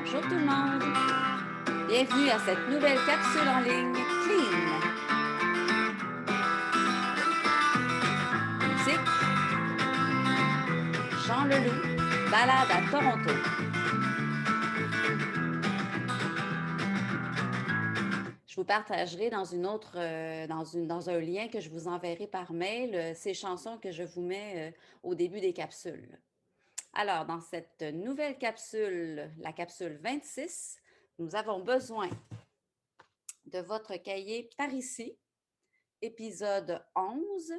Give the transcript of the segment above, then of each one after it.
Bonjour tout le monde! Bienvenue à cette nouvelle capsule en ligne Clean. Musique, Jean Leloup, balade à Toronto. Je vous partagerai dans une autre, dans un lien que je vous enverrai par mail, ces chansons que je vous mets au début des capsules. Alors, dans cette nouvelle capsule, la capsule 26, nous avons besoin de votre cahier par ici, épisode 11,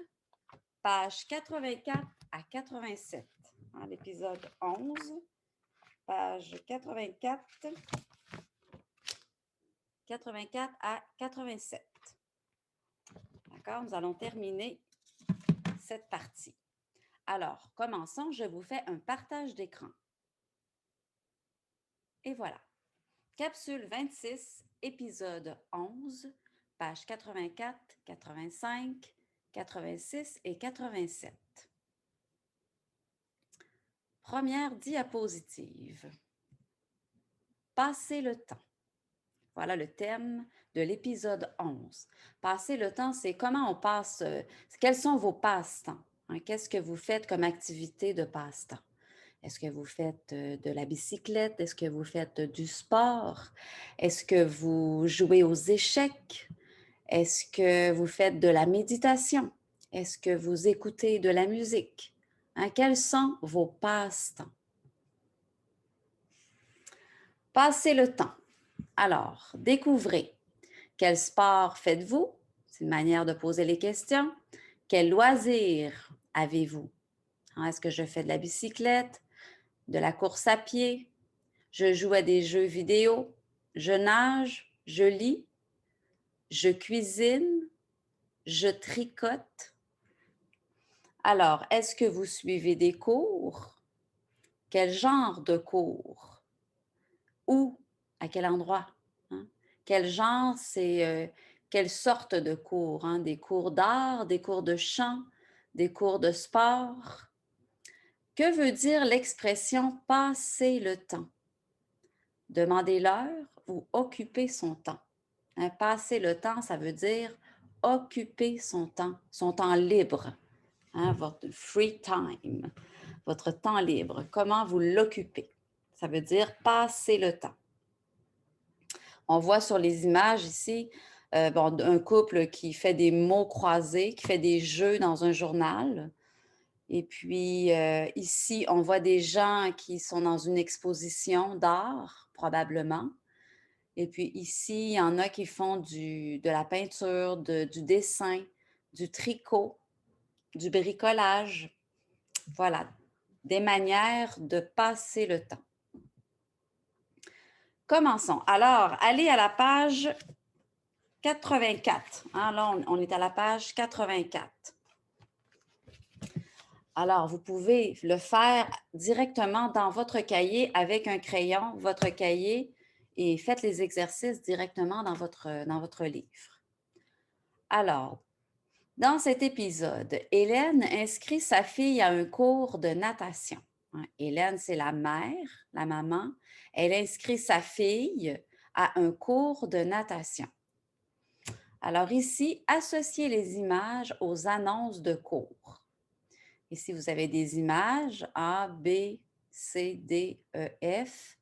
page 84 à 87. L'épisode 11, page 84 à 87. D'accord? Nous allons terminer cette partie. Alors, commençons. Je vous fais un partage d'écran. Et voilà. Capsule 26, épisode 11, page 84, 85, 86 et 87. Première diapositive. Passer le temps. Voilà le thème de l'épisode 11. Passer le temps, c'est comment on passe, quels sont vos passe-temps? Qu'est-ce que vous faites comme activité de passe-temps? Est-ce que vous faites de la bicyclette? Est-ce que vous faites du sport? Est-ce que vous jouez aux échecs? Est-ce que vous faites de la méditation? Est-ce que vous écoutez de la musique? Quels sont vos passe-temps? Passez le temps. Alors, découvrez. Quel sport faites-vous? C'est une manière de poser les questions. Quel loisir avez-vous? Est-ce que je fais de la bicyclette, de la course à pied? Je joue à des jeux vidéo? Je nage? Je lis? Je cuisine? Je tricote? Alors, est-ce que vous suivez des cours? Quel genre de cours? Où? À quel endroit? Quel genre, c'est quelle sorte de cours? Des cours d'art, des cours de chant, des cours de sport? Que veut dire l'expression « passer le temps » ? Demander l'heure ou occuper son temps. Passer le temps, ça veut dire occuper son temps libre, votre free time, votre temps libre. Comment vous l'occupez? Ça veut dire passer le temps. On voit sur les images ici un couple qui fait des mots croisés, qui fait des jeux dans un journal. Et puis ici, on voit des gens qui sont dans une exposition d'art, probablement. Et puis ici, il y en a qui font de la peinture, du dessin, du tricot, du bricolage. Voilà, des manières de passer le temps. Commençons. Alors, allez à la page 84. Là, on est à la page 84. Alors, vous pouvez le faire directement dans votre cahier avec un crayon, votre cahier, et faites les exercices directement dans votre livre. Alors, dans cet épisode, Hélène inscrit sa fille à un cours de natation. Hélène, c'est la mère, la maman. Elle inscrit sa fille à un cours de natation. Alors ici, associez les images aux annonces de cours. Ici, vous avez des images A, B, C, D, E, F,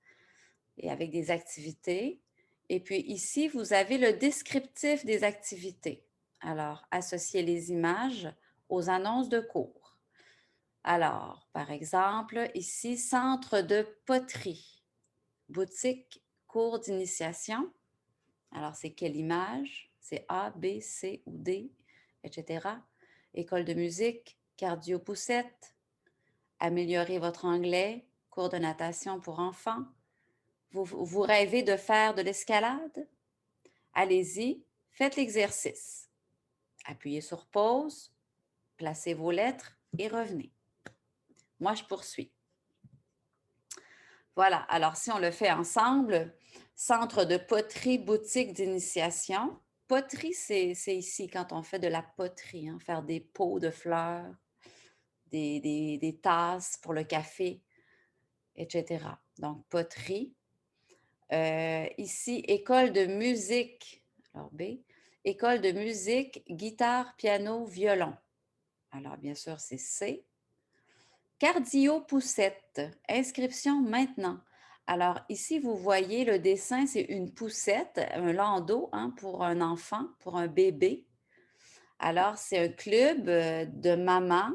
et avec des activités. Et puis ici, vous avez le descriptif des activités. Alors, associez les images aux annonces de cours. Alors, par exemple, ici, centre de poterie, boutique, cours d'initiation. Alors, c'est quelle image? C'est A, B, C ou D, etc. École de musique, cardio-poussette, améliorer votre anglais, cours de natation pour enfants. Vous rêvez de faire de l'escalade? Allez-y, faites l'exercice. Appuyez sur pause, placez vos lettres et revenez. Moi, je poursuis. Voilà, alors si on le fait ensemble, centre de poterie, boutique d'initiation. Poterie, c'est ici quand on fait de la poterie, faire des pots de fleurs, des tasses pour le café, etc. Donc, poterie. Ici, école de musique. Alors, B, école de musique, guitare, piano, violon. Alors, bien sûr, c'est C. Cardio poussette, inscription maintenant. Alors, ici, vous voyez le dessin, c'est une poussette, un landau pour un enfant, pour un bébé. Alors, c'est un club de mamans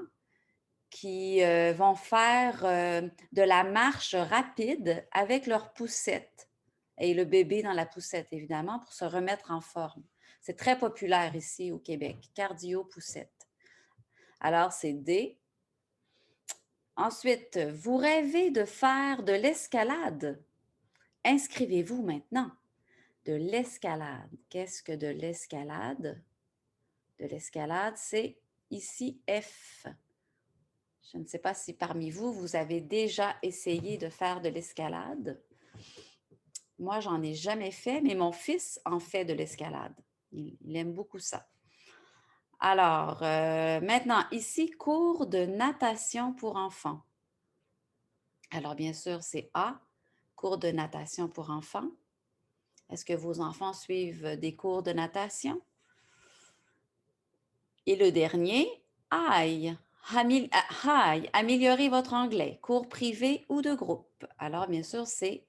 qui vont faire de la marche rapide avec leur poussette et le bébé dans la poussette, évidemment, pour se remettre en forme. C'est très populaire ici au Québec, cardio poussette. Alors, c'est D. Ensuite, vous rêvez de faire de l'escalade. Inscrivez-vous maintenant. De l'escalade. Qu'est-ce que de l'escalade? De l'escalade, c'est ici F. Je ne sais pas si parmi vous, vous avez déjà essayé de faire de l'escalade. Moi, j'en ai jamais fait, mais mon fils en fait de l'escalade. Il aime beaucoup ça. Alors, maintenant, ici, cours de natation pour enfants. Alors, bien sûr, c'est A, cours de natation pour enfants. Est-ce que vos enfants suivent des cours de natation? Et le dernier, I, améliorer votre anglais, cours privé ou de groupe. Alors, bien sûr, c'est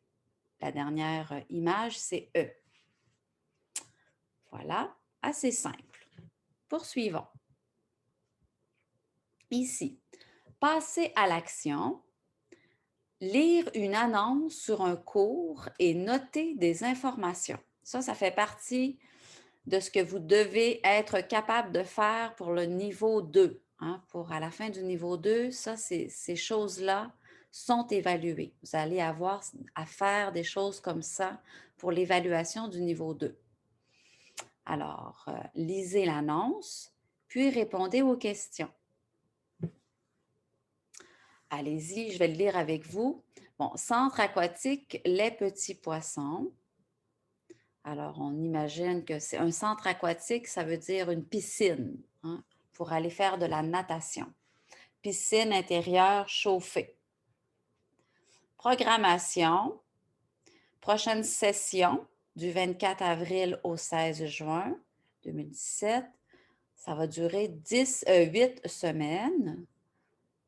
la dernière image, c'est E. Voilà, assez simple. Poursuivons. Ici, passer à l'action, lire une annonce sur un cours et noter des informations. Ça fait partie de ce que vous devez être capable de faire pour le niveau 2. Pour à la fin du niveau 2, ces choses-là sont évaluées. Vous allez avoir à faire des choses comme ça pour l'évaluation du niveau 2. Alors, lisez l'annonce, puis répondez aux questions. Allez-y, je vais le lire avec vous. Bon, centre aquatique, les petits poissons. Alors, on imagine que c'est un centre aquatique, ça veut dire une piscine pour aller faire de la natation. Piscine intérieure chauffée. Programmation. Prochaine session du 24 avril au 16 juin 2017. Ça va durer 8 semaines.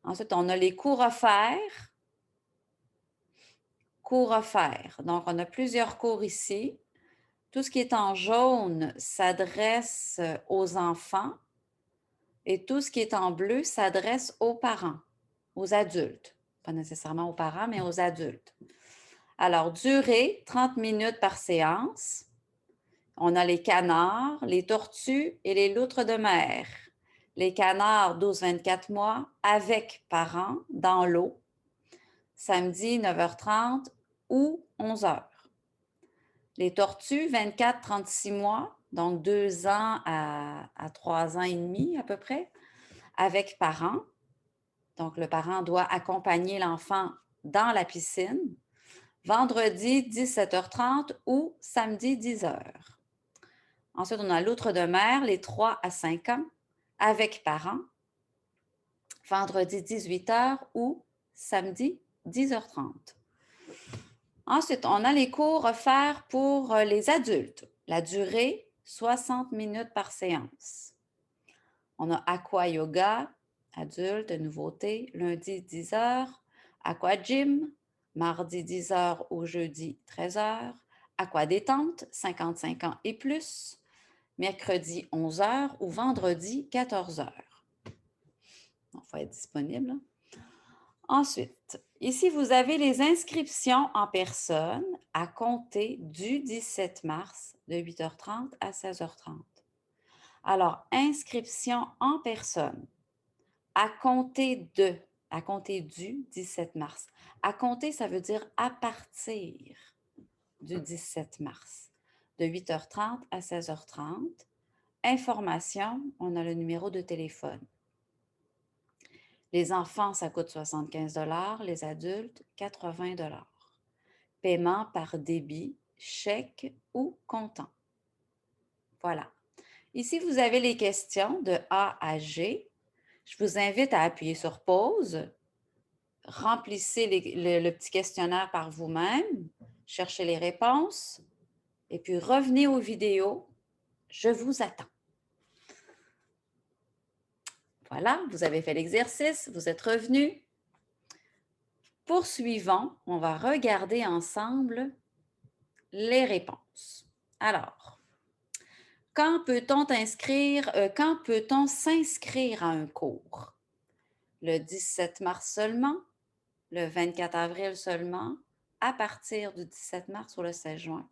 Ensuite, on a les cours offerts. Cours offerts. Donc, on a plusieurs cours ici. Tout ce qui est en jaune s'adresse aux enfants et tout ce qui est en bleu s'adresse aux parents, aux adultes. Pas nécessairement aux parents, mais aux adultes. Alors, durée, 30 minutes par séance. On a les canards, les tortues et les loutres de mer. Les canards, 12-24 mois, avec parents, dans l'eau. Samedi, 9h30 ou 11h. Les tortues, 24-36 mois, donc 2 ans à 3 ans et demi à peu près, avec parents. Donc, le parent doit accompagner l'enfant dans la piscine. Vendredi, 17h30 ou samedi, 10h. Ensuite, on a l'outre de mer, les 3 à 5 ans, avec parents. Vendredi, 18h ou samedi, 10h30. Ensuite, on a les cours offerts pour les adultes. La durée, 60 minutes par séance. On a Aqua Yoga, adulte, nouveauté, lundi 10h. Aqua Gym, mardi 10h au jeudi 13h. Aqua Détente, 55 ans et plus, mercredi 11h ou vendredi 14h. Il faut être disponible. Ensuite, ici, vous avez les inscriptions en personne à compter du 17 mars de 8h30 à 16h30. Alors, inscription en personne à compter du 17 mars. À compter, ça veut dire à partir du 17 mars, de 8h30 à 16h30. Information, on a le numéro de téléphone. Les enfants, ça coûte 75 $, les adultes, 80 $. Paiement par débit, chèque ou comptant. Voilà. Ici, vous avez les questions de A à G. Je vous invite à appuyer sur pause. Remplissez le petit questionnaire par vous-même. cherchez les réponses et puis revenez aux vidéos. Je vous attends. Voilà, vous avez fait l'exercice, vous êtes revenu. Poursuivons, on va regarder ensemble les réponses. Alors, quand peut-on s'inscrire à un cours? Le 17 mars seulement, le 24 avril seulement, à partir du 17 mars ou le 16 juin.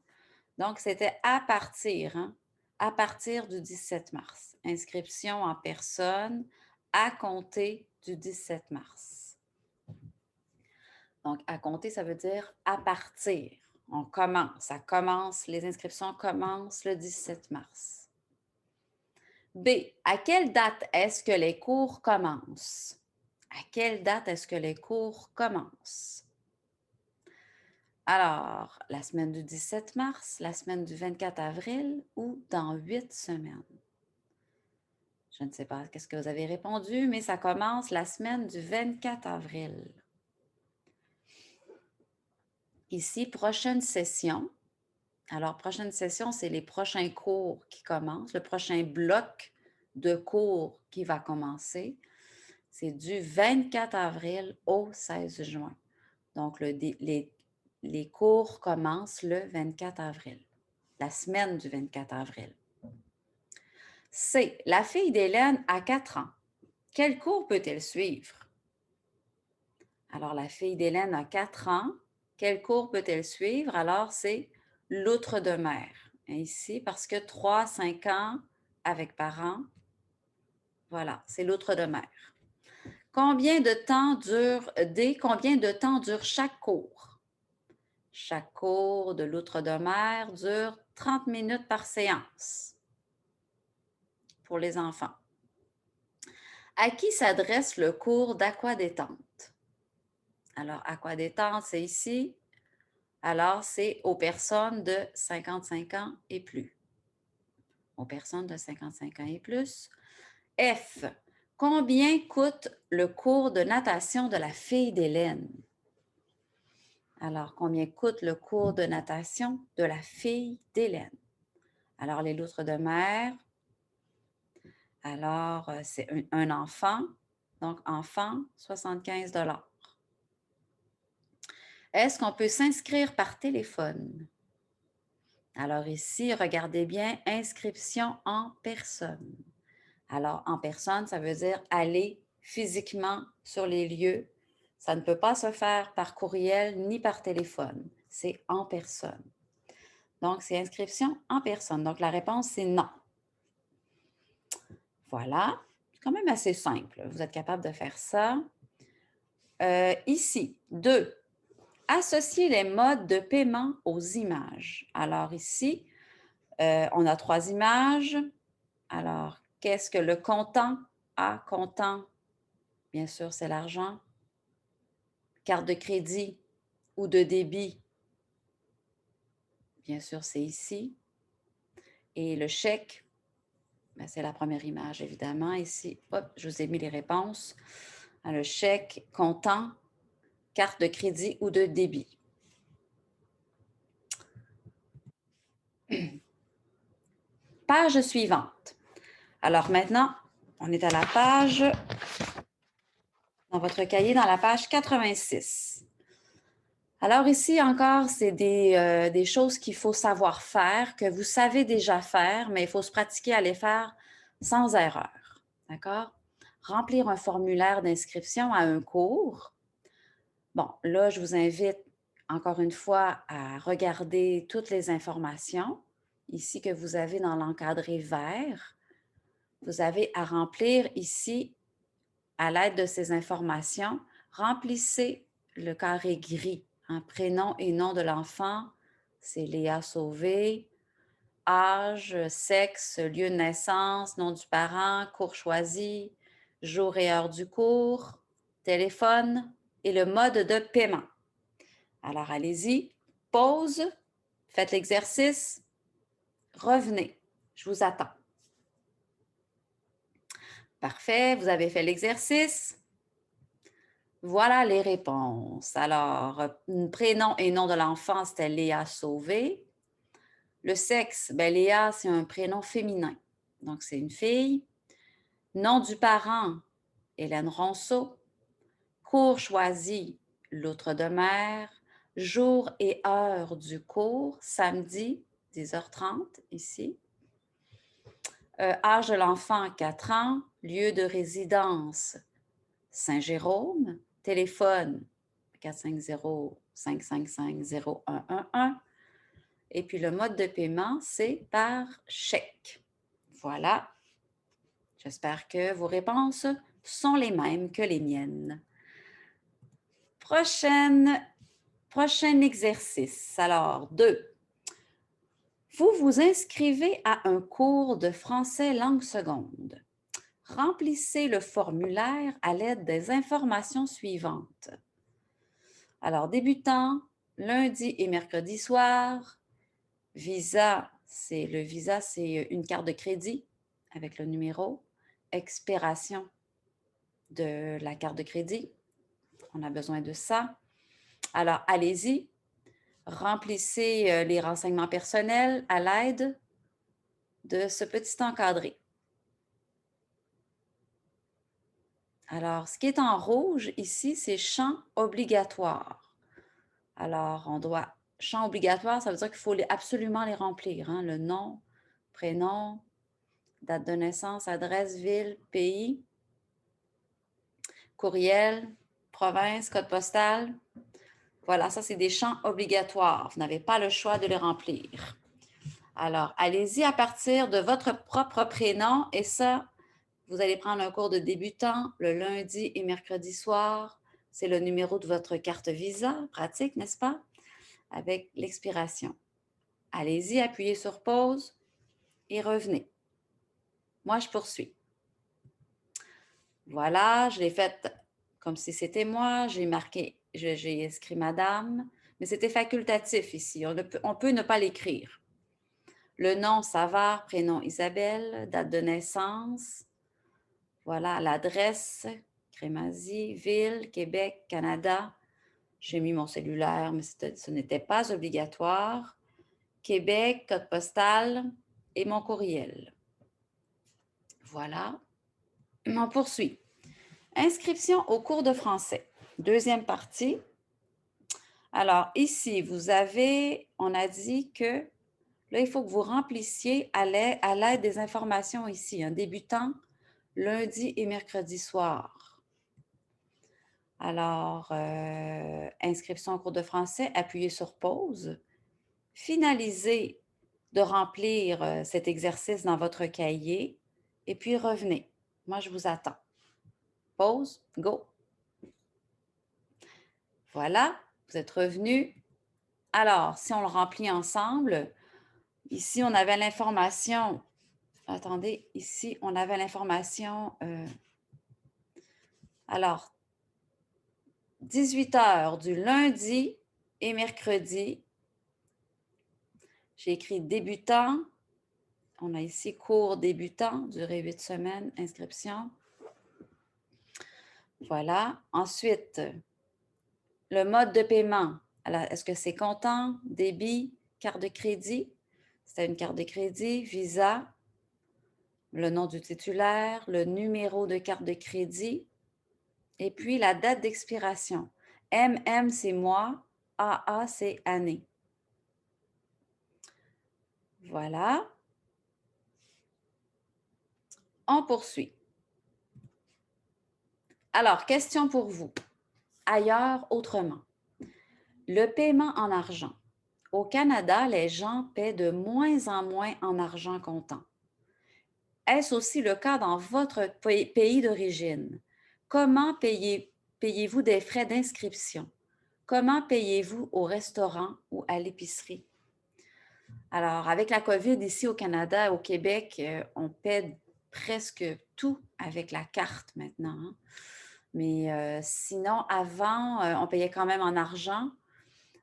Donc, c'était à partir, hein? À partir du 17 mars. Inscription en personne à compter du 17 mars. Donc, à compter, ça veut dire à partir. On commence, les inscriptions commencent le 17 mars. B, à quelle date est-ce que les cours commencent? À quelle date est-ce que les cours commencent? Alors, la semaine du 17 mars, la semaine du 24 avril ou dans 8 semaines? Je ne sais pas qu'est-ce que vous avez répondu, mais ça commence la semaine du 24 avril. Ici, prochaine session. Alors, prochaine session, c'est les prochains cours qui commencent, le prochain bloc de cours qui va commencer. C'est du 24 avril au 16 juin. Donc, les cours commencent le 24 avril, la semaine du 24 avril. C. La fille d'Hélène a 4 ans. Quel cours peut-elle suivre? Alors, la fille d'Hélène a 4 ans. Quel cours peut-elle suivre? Alors, c'est l'outre de mer. Ici, parce que 3, 5 ans avec parents, voilà, c'est l'outre de mer. Combien de temps dure chaque cours? Chaque cours de l'outre de mer dure 30 minutes par séance pour les enfants. À qui s'adresse le cours d'aquadétente? Alors, aquadétente, c'est ici. Alors, c'est aux personnes de 55 ans et plus. Aux personnes de 55 ans et plus. F. Combien coûte le cours de natation de la fille d'Hélène? Alors, combien coûte le cours de natation de la fille d'Hélène? Alors, les loutres de mer. Alors, c'est un enfant. Donc, enfant, 75 $. Est-ce qu'on peut s'inscrire par téléphone? Alors ici, regardez bien, inscription en personne. Alors, en personne, ça veut dire aller physiquement sur les lieux. Ça ne peut pas se faire par courriel ni par téléphone. C'est en personne. Donc, c'est inscription en personne. Donc, la réponse, c'est non. Voilà. C'est quand même assez simple. Vous êtes capable de faire ça. Ici, 2. Associer les modes de paiement aux images. Alors ici, on a 3 images. Alors, qu'est-ce que le comptant? Comptant, bien sûr, c'est l'argent. Carte de crédit ou de débit, bien sûr, c'est ici. Et le chèque, ben, c'est la première image, évidemment. Ici, hop, je vous ai mis les réponses. Le chèque, comptant, carte de crédit ou de débit. Page suivante. Alors maintenant, on est à la page, dans votre cahier, dans la page 86. Alors ici encore, c'est des choses qu'il faut savoir faire, que vous savez déjà faire, mais il faut se pratiquer à les faire sans erreur. D'accord? Remplir un formulaire d'inscription à un cours. Bon, là, je vous invite encore une fois à regarder toutes les informations ici que vous avez dans l'encadré vert. Vous avez à remplir ici, à l'aide de ces informations, remplissez le carré gris. Prénom et nom de l'enfant, c'est Léa Sauvé. Âge, sexe, lieu de naissance, nom du parent, cours choisi, jour et heure du cours, téléphone et le mode de paiement. Alors, allez-y, pause, faites l'exercice, revenez. Je vous attends. Parfait, vous avez fait l'exercice. Voilà les réponses. Alors, prénom et nom de l'enfant, c'était Léa Sauvé. Le sexe, ben Léa, c'est un prénom féminin. Donc, c'est une fille. Nom du parent, Hélène Ronceau. Cours choisi, Loutre de Mer. Jour et heure du cours, samedi, 10h30, ici. Âge de l'enfant, 4 ans. Lieu de résidence, Saint-Jérôme. Téléphone, 450-555-0111. Et puis le mode de paiement, c'est par chèque. Voilà. J'espère que vos réponses sont les mêmes que les miennes. Prochain exercice. Alors, 2. Vous vous inscrivez à un cours de français langue seconde. Remplissez le formulaire à l'aide des informations suivantes. Alors, débutant, lundi et mercredi soir. Visa, c'est une carte de crédit avec le numéro. Expiration de la carte de crédit. On a besoin de ça. Alors, allez-y. Remplissez les renseignements personnels à l'aide de ce petit encadré. Alors, ce qui est en rouge ici, c'est champ obligatoire. Alors, champ obligatoire, ça veut dire qu'il faut absolument les remplir. Hein? Le nom, prénom, date de naissance, adresse, ville, pays, courriel, province, code postal. Voilà, ça, c'est des champs obligatoires. Vous n'avez pas le choix de les remplir. Alors, allez-y à partir de votre propre prénom et ça, vous allez prendre un cours de débutant le lundi et mercredi soir. C'est le numéro de votre carte Visa, pratique, n'est-ce pas? Avec l'expiration. Allez-y, appuyez sur pause et revenez. Moi, je poursuis. Voilà, je l'ai fait comme si c'était moi. J'ai marqué, j'ai inscrit madame, mais c'était facultatif ici. On peut ne pas l'écrire. Le nom, Savard, prénom Isabelle, date de naissance. Voilà, l'adresse, Crémazie, ville, Québec, Canada. J'ai mis mon cellulaire, mais ce n'était pas obligatoire. Québec, code postal et mon courriel. Voilà. On poursuit. Inscription au cours de français. Deuxième partie. Alors, ici, on a dit que là, il faut que vous remplissiez à l'aide des informations ici, un débutant, lundi et mercredi soir. Alors, inscription au cours de français, appuyez sur pause. Finalisez de remplir cet exercice dans votre cahier et puis revenez. Moi, je vous attends. Pause, go. Voilà, vous êtes revenus. Alors, si on le remplit ensemble, ici, on avait l'information. Attendez, ici, on avait l'information. Alors, 18h du lundi et mercredi. J'ai écrit débutant. On a ici cours débutant, durée 8 semaines, inscription. Voilà. Ensuite, le mode de paiement. Alors, est-ce que c'est comptant, débit, carte de crédit? C'était une carte de crédit, Visa, le nom du titulaire, le numéro de carte de crédit et puis la date d'expiration. MM, c'est mois, AA, c'est année. Voilà. On poursuit. Alors, question pour vous. Ailleurs, autrement. Le paiement en argent. Au Canada, les gens paient de moins en moins en argent comptant. Est-ce aussi le cas dans votre pays d'origine? Comment payez-vous des frais d'inscription? Comment payez-vous au restaurant ou à l'épicerie? Alors, avec la COVID ici au Canada, au Québec, on paie presque tout avec la carte maintenant. Hein? Mais sinon, avant, on payait quand même en argent.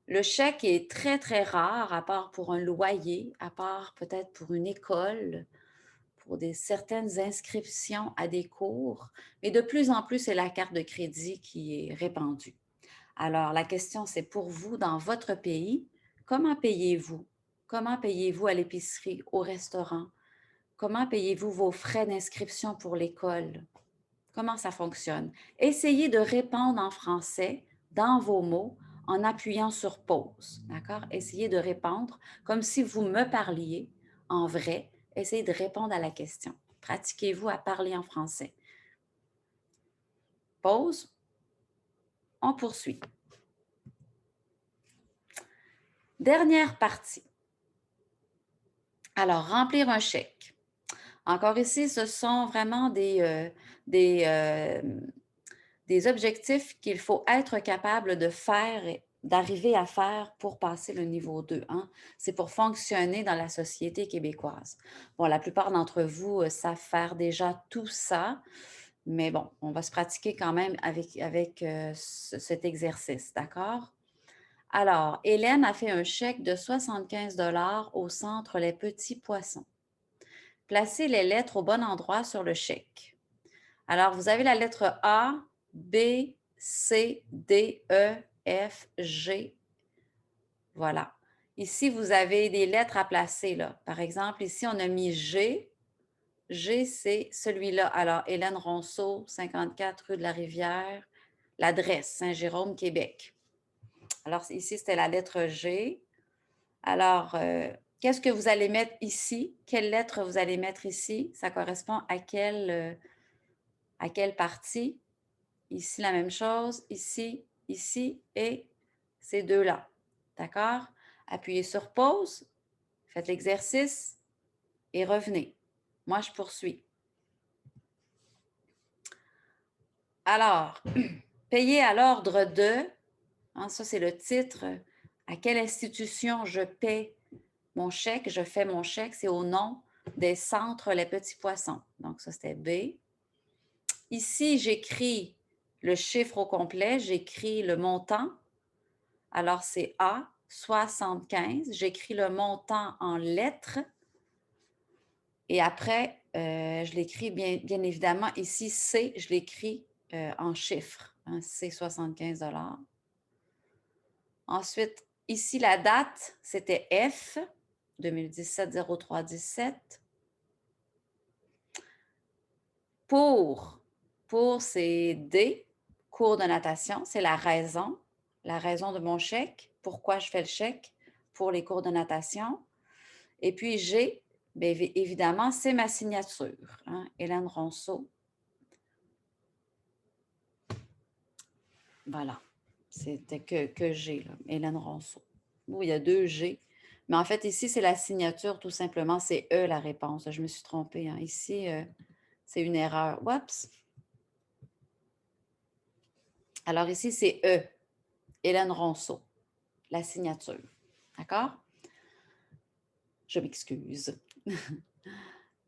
Le chèque est très, très rare, à part pour un loyer, à part peut-être pour une école, pour certaines inscriptions à des cours, mais de plus en plus, c'est la carte de crédit qui est répandue. Alors, la question, c'est pour vous, dans votre pays, comment payez-vous? Comment payez-vous à l'épicerie, au restaurant? Comment payez-vous vos frais d'inscription pour l'école? Comment ça fonctionne? Essayez de répondre en français dans vos mots en appuyant sur pause. D'accord? Essayez de répondre comme si vous me parliez en vrai. Essayez de répondre à la question. Pratiquez-vous à parler en français. Pause. On poursuit. Dernière partie. Alors, remplir un chèque. Encore ici, ce sont vraiment des objectifs qu'il faut être capable de faire, d'arriver à faire pour passer le niveau 2. Hein? C'est pour fonctionner dans la société québécoise. Bon, la plupart d'entre vous savent faire déjà tout ça, mais bon, on va se pratiquer quand même avec cet exercice, d'accord? Alors, Hélène a fait un chèque de 75 au centre Les Petits Poissons. Placez les lettres au bon endroit sur le chèque. Alors, vous avez la lettre A, B, C, D, E, F, G. Voilà. Ici, vous avez des lettres à placer. Là. Par exemple, ici, on a mis G. G, c'est celui-là. Alors, Hélène Ronceau, 54 rue de la Rivière, l'adresse, Saint-Jérôme, Québec. Alors, ici, c'était la lettre G. Alors, qu'est-ce que vous allez mettre ici? Quelle lettre vous allez mettre ici? Ça correspond à quelle partie? Ici, la même chose. Ici, ici et ces deux-là. D'accord? Appuyez sur pause, faites l'exercice et revenez. Moi, je poursuis. Alors, payer à l'ordre de, hein, ça c'est le titre, à quelle institution je paie mon chèque, je fais mon chèque, c'est au nom des centres Les Petits Poissons. Donc, ça c'était B. Ici, j'écris le chiffre au complet, j'écris le montant. Alors, c'est A, 75. J'écris le montant en lettres. Et après, je l'écris bien évidemment. Ici, C, je l'écris en chiffres. Hein, c'est 75 $. Ensuite, ici, la date, c'était F, 2017-03-17. Pour, c'est D, cours de natation, c'est la raison de mon chèque. Pourquoi je fais le chèque? Pour les cours de natation. Et puis G, bien évidemment, c'est ma signature, hein, Hélène Ronceau. Voilà, c'était que G, là, Hélène Ronceau. Oui, il y a 2 G. Mais en fait, ici, c'est la signature, tout simplement. C'est E la réponse. Je me suis trompée. Hein. Ici, c'est une erreur. Oups! Alors ici, c'est E, Hélène Ronceau, la signature. D'accord? Je m'excuse.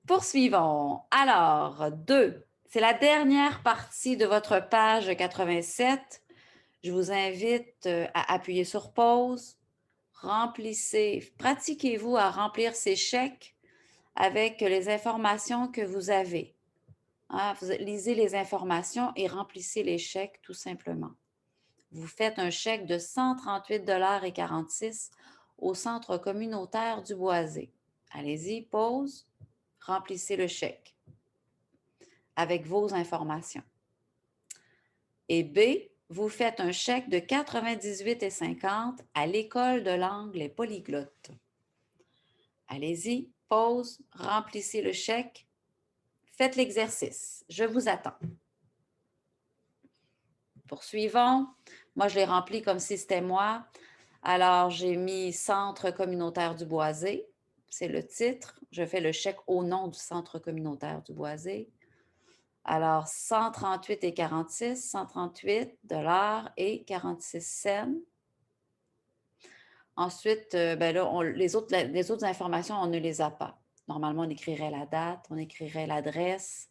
Poursuivons. Alors, 2. C'est la dernière partie de votre page 87. Je vous invite à appuyer sur pause. Remplissez, pratiquez-vous à remplir ces chèques avec les informations que vous avez. Hein, vous lisez les informations et remplissez les chèques tout simplement. Vous faites un chèque de 138,46 $ au Centre communautaire du Boisé. Allez-y, pause, remplissez le chèque avec vos informations. Et B, vous faites un chèque de 98,50 $ à l'École de langue Les Polyglottes. Allez-y, pause, remplissez le chèque, faites l'exercice. Je vous attends. Poursuivons. Moi, je l'ai rempli comme si c'était moi. Alors, j'ai mis Centre communautaire du Boisé. C'est le titre. Je fais le chèque au nom du Centre communautaire du Boisé. Alors, 138,46 $, 138 $ et 46 cents. Ensuite, ben là, les autres informations, on ne les a pas. Normalement, on écrirait la date, on écrirait l'adresse,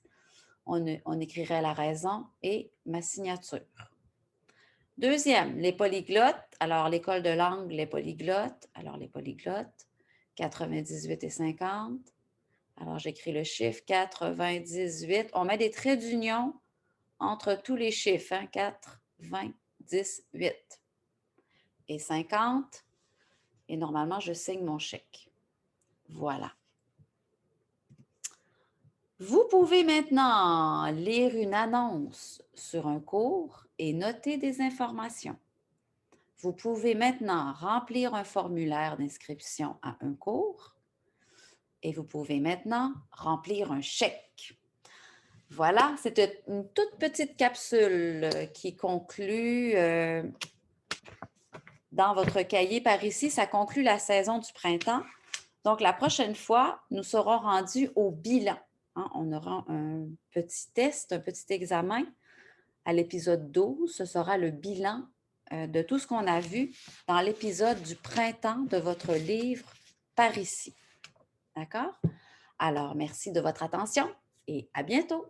on écrirait la raison et ma signature. Deuxième, les polyglottes. Alors, l'École de langue, les polyglottes. Alors, les polyglottes, 98,50 $. Alors, j'écris le chiffre 98. On met des traits d'union entre tous les chiffres, hein? 98 et 50. Et normalement, je signe mon chèque. Voilà. Vous pouvez maintenant lire une annonce sur un cours et noter des informations. Vous pouvez maintenant remplir un formulaire d'inscription à un cours et vous pouvez maintenant remplir un chèque. Voilà, c'est une toute petite capsule qui conclut dans votre cahier par ici. Ça conclut la saison du printemps. Donc, la prochaine fois, nous serons rendus au bilan. Hein? On aura un petit test, un petit examen. À l'épisode 12, ce sera le bilan de tout ce qu'on a vu dans l'épisode du printemps de votre livre Par ici. D'accord? Alors, merci de votre attention et à bientôt!